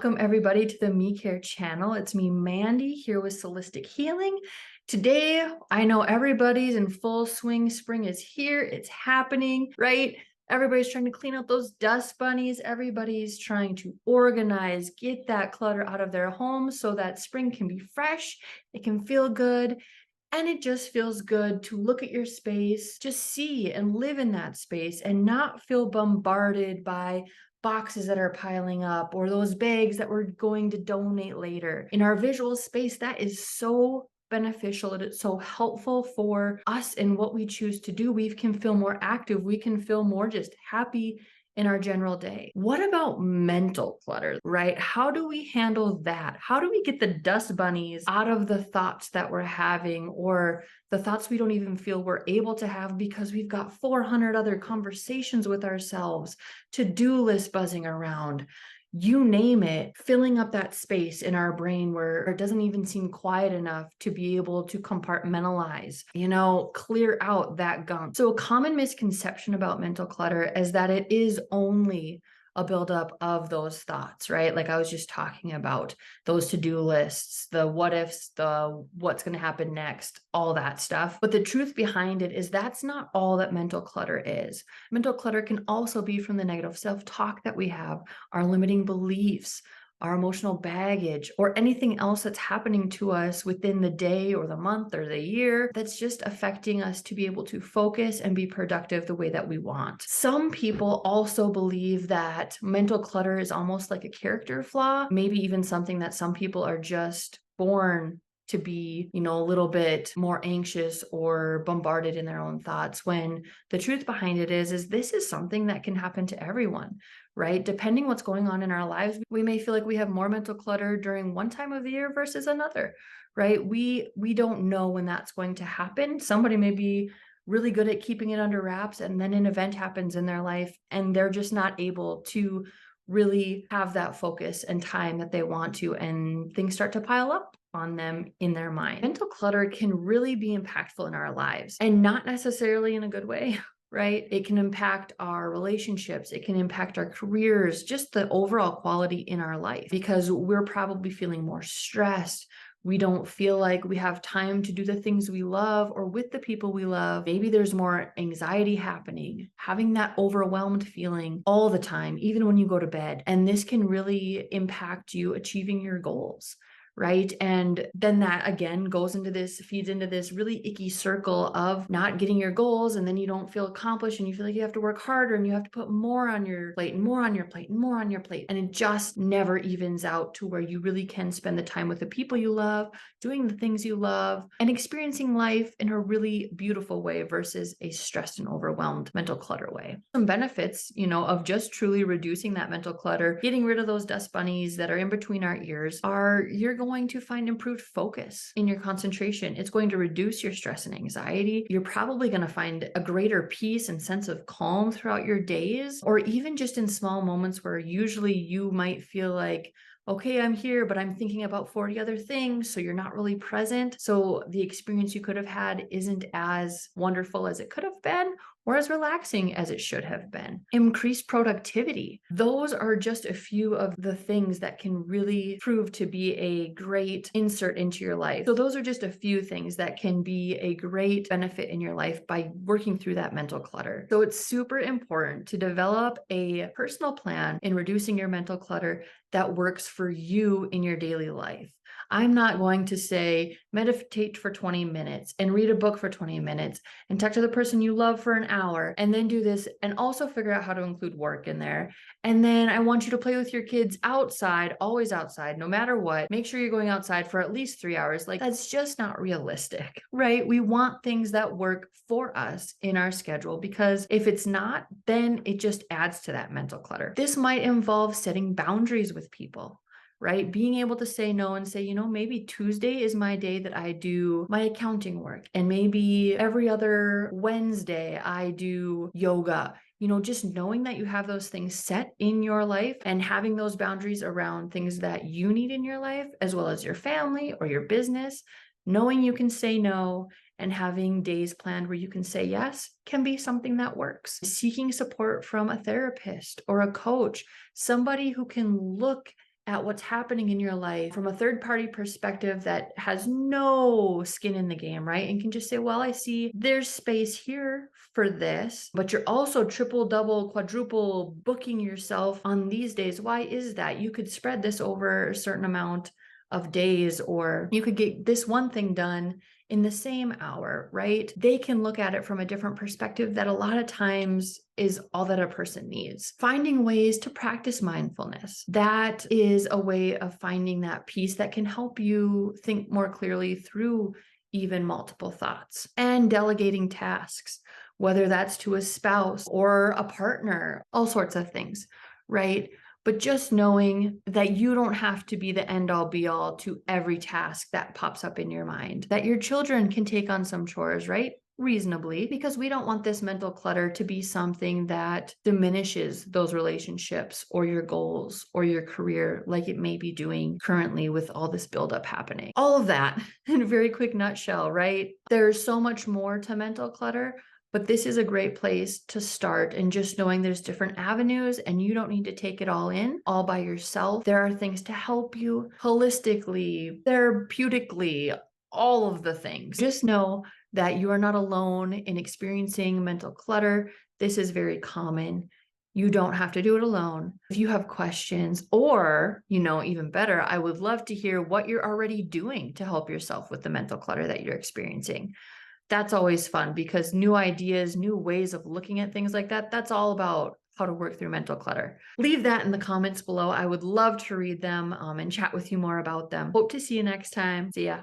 Welcome everybody to the Me Care channel. It's me, Mandy, here with Solistic Healing. Today, I know everybody's in full swing. Spring is here. It's happening, right? Everybody's trying to clean out those dust bunnies. Everybody's trying to organize, get that clutter out of their home so that spring can be fresh. It can feel good. And it just feels good to look at your space, just see and live in that space and not feel bombarded by boxes that are piling up or those bags that we're going to donate later. In our visual space, that is so beneficial and it's so helpful for us in what we choose to do. We can feel more active. We can feel more just happy in our general day. What about mental clutter, right? How do we handle that? How do we get the dust bunnies out of the thoughts that we're having or the thoughts we don't even feel we're able to have because we've got 400 other conversations with ourselves, to-do lists buzzing around, you name it, filling up that space in our brain where it doesn't even seem quiet enough to be able to compartmentalize, clear out that gunk. So a common misconception about mental clutter is that it is only a buildup of those thoughts, right? Like I was just talking about those to-do lists, the what ifs, the what's going to happen next, all that stuff. But the truth behind it is that's not all that mental clutter is. Mental clutter can also be from the negative self-talk that we have, our limiting beliefs, our emotional baggage, or anything else that's happening to us within the day or the month or the year that's just affecting us to be able to focus and be productive the way that we want. Some people also believe that mental clutter is almost like a character flaw, maybe even something that some people are just born to be, a little bit more anxious or bombarded in their own thoughts, when the truth behind it is this is something that can happen to everyone, right? Depending what's going on in our lives, we may feel like we have more mental clutter during one time of the year versus another, right? We don't know when that's going to happen. Somebody may be really good at keeping it under wraps, and then an event happens in their life and they're just not able to really have that focus and time that they want to, and things start to pile up on them in their mind. Mental clutter can really be impactful in our lives, and not necessarily in a good way, right? It can impact our relationships. It can impact our careers, just the overall quality in our life, because we're probably feeling more stressed. We don't feel like we have time to do the things we love or with the people we love. Maybe there's more anxiety happening, having that overwhelmed feeling all the time, even when you go to bed. And this can really impact you achieving your goals, right? And then that again feeds into this really icky circle of not getting your goals, and then you don't feel accomplished and you feel like you have to work harder and you have to put more on your plate and more on your plate and more on your plate. And it just never evens out to where you really can spend the time with the people you love, doing the things you love, and experiencing life in a really beautiful way versus a stressed and overwhelmed mental clutter way. Some benefits, of just truly reducing that mental clutter, getting rid of those dust bunnies that are in between our ears, are you're going to find improved focus in your concentration. It's going to reduce your stress and anxiety. You're probably going to find a greater peace and sense of calm throughout your days, or even just in small moments where usually you might feel like, okay, I'm here, but I'm thinking about 40 other things. So you're not really present. So the experience you could have had isn't as wonderful as it could have been, or as relaxing as it should have been. Increased productivity. Those are just a few of the things that can really prove to be a great insert into your life. So those are just a few things that can be a great benefit in your life by working through that mental clutter. So it's super important to develop a personal plan in reducing your mental clutter that works for you in your daily life. I'm not going to say meditate for 20 minutes and read a book for 20 minutes and talk to the person you love for an hour and then do this and also figure out how to include work in there. And then I want you to play with your kids outside, always outside, no matter what. Make sure you're going outside for at least 3 hours. Like, that's just not realistic, right? We want things that work for us in our schedule, because if it's not, then it just adds to that mental clutter. This might involve setting boundaries with people, right? Being able to say no and say, maybe Tuesday is my day that I do my accounting work. And maybe every other Wednesday I do yoga. Just knowing that you have those things set in your life and having those boundaries around things that you need in your life, as well as your family or your business, knowing you can say no and having days planned where you can say yes can be something that works. Seeking support from a therapist or a coach, somebody who can look at what's happening in your life from a third party perspective that has no skin in the game, right? And can just say, well, I see there's space here for this, but you're also triple, double, quadruple booking yourself on these days. Why is that? You could spread this over a certain amount of days, or you could get this one thing done in the same hour, right? They can look at it from a different perspective that a lot of times is all that a person needs. Finding ways to practice mindfulness. That is a way of finding that peace that can help you think more clearly through even multiple thoughts. And delegating tasks, whether that's to a spouse or a partner, all sorts of things, right? But just knowing that you don't have to be the end all be all to every task that pops up in your mind, that your children can take on some chores, right? Reasonably, because we don't want this mental clutter to be something that diminishes those relationships or your goals or your career like it may be doing currently with all this buildup happening. All of that in a very quick nutshell, right? There's so much more to mental clutter, but this is a great place to start, and just knowing there's different avenues and you don't need to take it all in all by yourself. There are things to help you holistically, therapeutically, all of the things. Just know that you are not alone in experiencing mental clutter. This is very common. You don't have to do it alone. If you have questions, or, even better, I would love to hear what you're already doing to help yourself with the mental clutter that you're experiencing. That's always fun, because new ideas, new ways of looking at things like that, that's all about how to work through mental clutter. Leave that in the comments below. I would love to read them and chat with you more about them. Hope to see you next time. See ya.